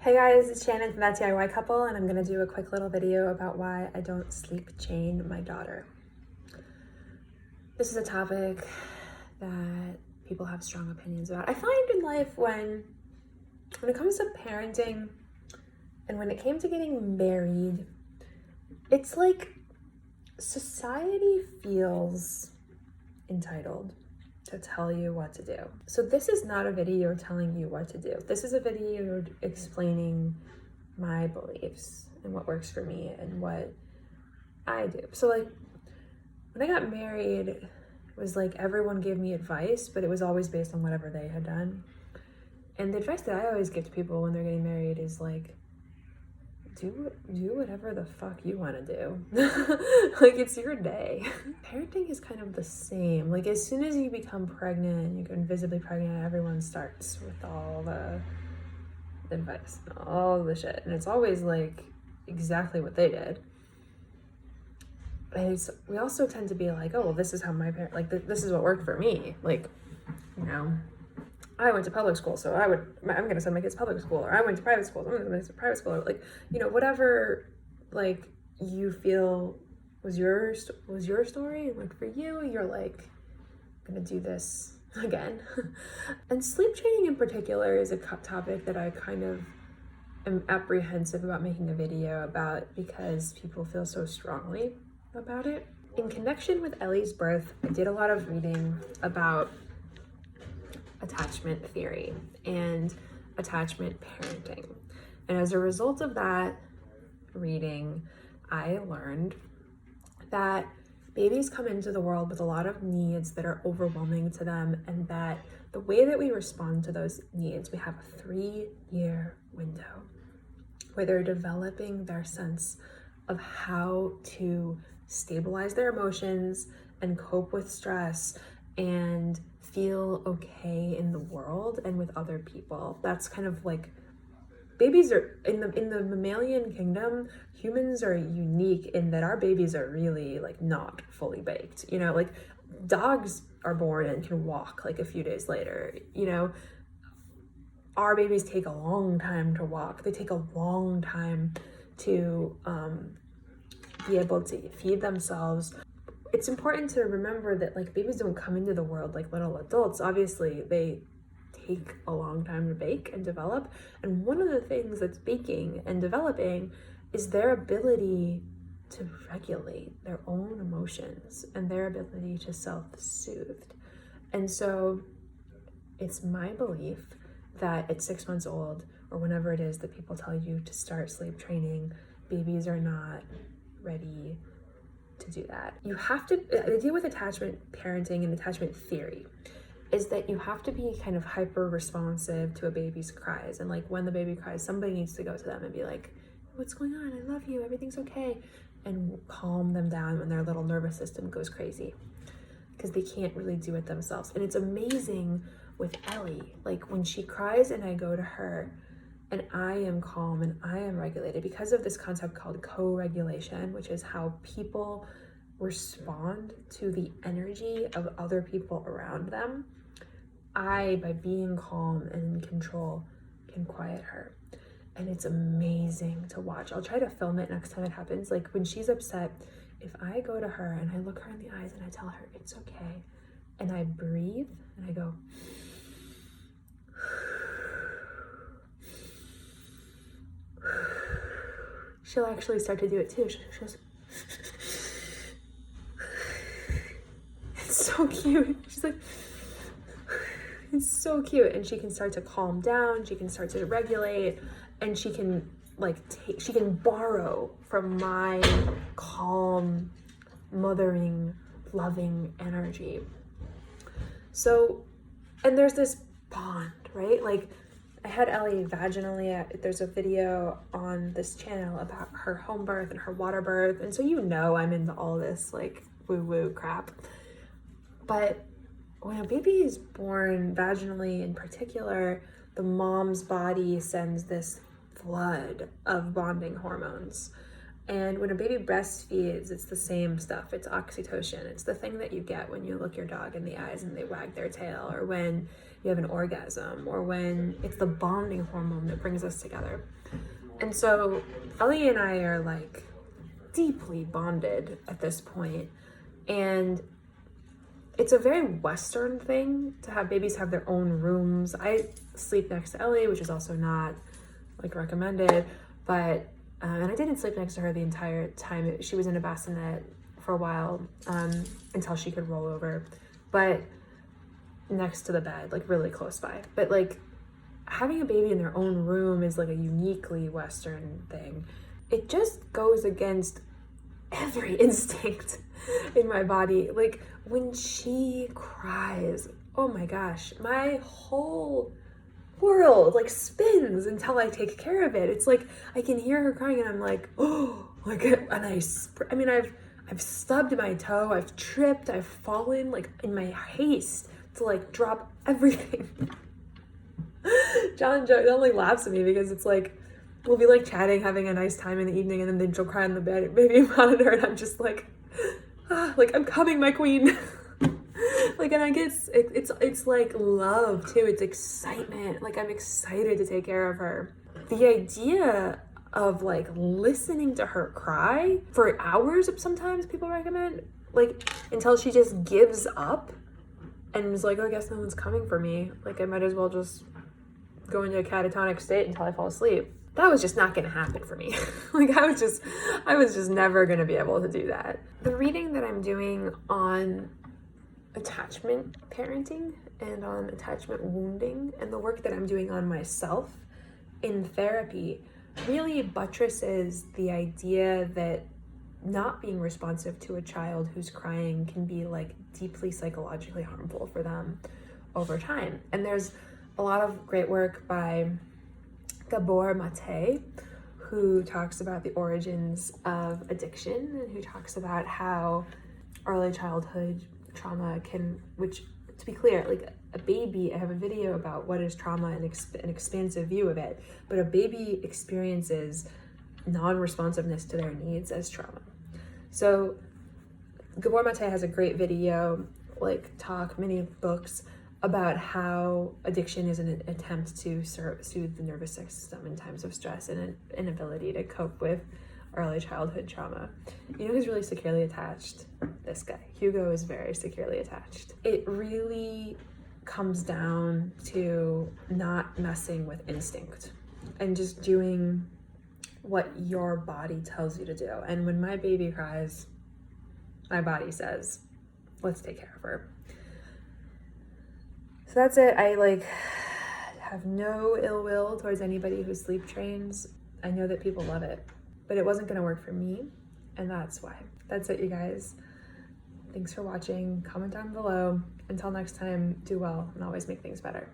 Hey guys, it's Shannon from That DIY Couple, and I'm gonna do a quick little video about why I don't sleep chain my daughter. This is a topic that people have strong opinions about. I find in life when it comes to parenting and when it came to getting married, it's like society feels entitled to tell you what to do. So this is not a video telling you what to do. This is a video explaining my beliefs and what works for me and what I do. So like when I got married, it was like everyone gave me advice, but it was always based on whatever they had done. And the advice that I always give to people when they're getting married is like, do whatever the fuck you want to do. Like, it's your day. Parenting is kind of the same. Like, as soon as you become pregnant, you get visibly pregnant, everyone starts with all the advice, all the shit. And it's always like exactly what they did. And we also tend to be like, oh, well, this is how my parents, like, this is what worked for me. Like, you know, I went to public school, so I'm going to send my kids to public school, or I went to private school, so I'm going to send my kids to private school, or like, you know, whatever, like, you feel was your story, and like, for you, you're like, I'm going to do this again. And sleep training in particular is a topic that I kind of am apprehensive about making a video about because people feel so strongly about it. In connection with Ellie's birth, I did a lot of reading about attachment theory and attachment parenting. And as a result of that reading, I learned that babies come into the world with a lot of needs that are overwhelming to them, and that the way that we respond to those needs, we have a 3-year window where they're developing their sense of how to stabilize their emotions and cope with stress and feel okay in the world and with other people. That's kind of like, babies are in the mammalian kingdom, humans are unique in that our babies are really like not fully baked. You know, like dogs are born and can walk like a few days later. You know, our babies take a long time to walk. They take a long time to be able to feed themselves. It's important to remember that like babies don't come into the world like little adults. Obviously, they take a long time to bake and develop. And one of the things that's baking and developing is their ability to regulate their own emotions and their ability to self-soothe. And so it's my belief that at 6 months old, or whenever it is that people tell you to start sleep training, babies are not ready to do that. You have to, the deal with attachment parenting and attachment theory is that you have to be kind of hyper responsive to a baby's cries. And like when the baby cries, somebody needs to go to them and be like, what's going on? I love you, everything's okay. And calm them down when their little nervous system goes crazy, because they can't really do it themselves. And it's amazing with Ellie, like when she cries and I go to her and I am calm and I am regulated because of this concept called co-regulation, which is how people respond to the energy of other people around them. I, by being calm and in control, can quiet her. And it's amazing to watch. I'll try to film it next time it happens. Like when she's upset, if I go to her and I look her in the eyes and I tell her it's okay, and I breathe and I go, she'll actually start to do it too. She goes, it's so cute. She's like, it's so cute. And she can start to calm down. She can start to regulate, and she can like she can borrow from my calm, mothering, loving energy. So, and there's this bond, right? Like I had Ellie vaginally. There's a video on this channel about her home birth and her water birth. And so, you know, I'm into all this like woo-woo crap. But when a baby is born vaginally in particular, the mom's body sends this flood of bonding hormones. And when a baby breastfeeds, it's the same stuff. It's oxytocin. It's the thing that you get when you look your dog in the eyes and they wag their tail, or when you have an orgasm, or when it's the bonding hormone that brings us together. And so Ellie and I are like deeply bonded at this point, and it's a very Western thing to have babies have their own rooms. I sleep next to Ellie, which is also not like recommended, but and I didn't sleep next to her the entire time. She was in a bassinet for a while until she could roll over, but next to the bed, like really close by. But like having a baby in their own room is like a uniquely Western thing. It just goes against every instinct in my body. Like when she cries, oh my gosh, my whole world like spins until I take care of it. It's like I can hear her crying and I'm like, oh, like, and I mean, I've stubbed my toe, I've tripped, I've fallen like in my haste to like drop everything. John only laughs at me because it's like, we'll be like chatting, having a nice time in the evening, and then she'll cry on the bed, baby monitor, and I'm just like, like I'm coming, my queen. Like, and I guess it's like love too. It's excitement. Like I'm excited to take care of her. The idea of like listening to her cry for hours, sometimes people recommend, like until she just gives up and is like, oh, I guess no one's coming for me. Like I might as well just go into a catatonic state until I fall asleep. That was just not going to happen for me. Like I was just never going to be able to do that. The reading that I'm doing on attachment parenting and on attachment wounding, and the work that I'm doing on myself in therapy, really buttresses the idea that not being responsive to a child who's crying can be like deeply psychologically harmful for them over time. And there's a lot of great work by Gabor Mate, who talks about the origins of addiction, and who talks about how early childhood trauma can, which, to be clear, like a baby, I have a video about what is trauma and an expansive view of it, but a baby experiences non-responsiveness to their needs as trauma. So Gabor Mate has a great video, like talk, many books about how addiction is an attempt to soothe the nervous system in times of stress and an inability to cope with early childhood trauma. You know who's really securely attached? This guy. Hugo is very securely attached. It really comes down to not messing with instinct and just doing what your body tells you to do. And when my baby cries, my body says, let's take care of her. So that's it. I like have no ill will towards anybody who sleep trains. I know that people love it, but it wasn't going to work for me, and that's why. That's it, you guys. Thanks for watching. Comment down below. Until next time, do well and always make things better.